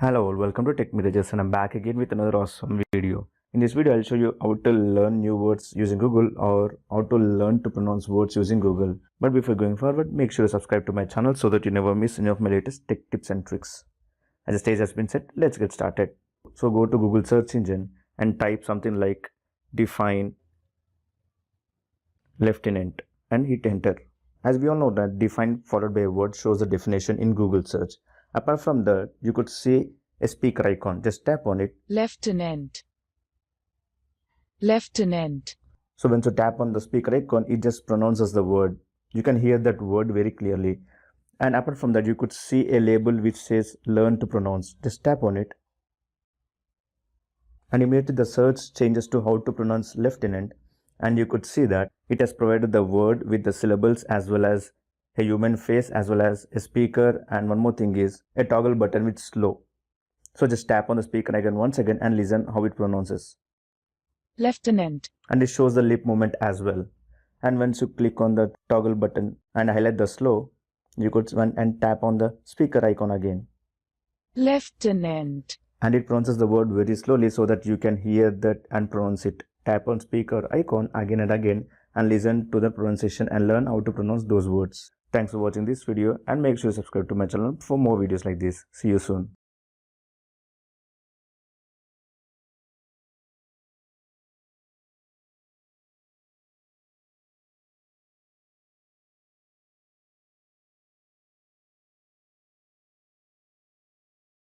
Hello all, welcome to Tech Mirages and I'm back again with another awesome video. In this video I'll show you how to learn new words using Google or how to learn to pronounce words using Google. But before going forward, make sure to subscribe to my channel so that you never miss any of my latest tech tips and tricks. As the stage has been set, let's get started. So go to Google search engine and type something like define lieutenant and hit enter. As we all know that define followed by a word shows the definition in Google search. Apart from that, you could see a speaker icon. Just tap on it. Lieutenant. Lieutenant. So when you tap on the speaker icon, it just pronounces the word. You can hear that word very clearly. And apart from that, you could see a label which says learn to pronounce. Just tap on it. And immediately the search changes to how to pronounce lieutenant. And you could see that it has provided the word with the syllables as well as a human face as well as a speaker, and one more thing is a toggle button which is slow. So just tap on the speaker icon once again and listen how it pronounces. Lieutenant. And it shows the lip movement as well. And once you click on the toggle button and highlight the slow, you could run and tap on the speaker icon again. Lieutenant. And it pronounces the word very slowly so that you can hear that and pronounce it. Tap on speaker icon again and again and listen to the pronunciation and learn how to pronounce those words. Thanks for watching this video and make sure to subscribe to my channel for more videos like this. See you soon.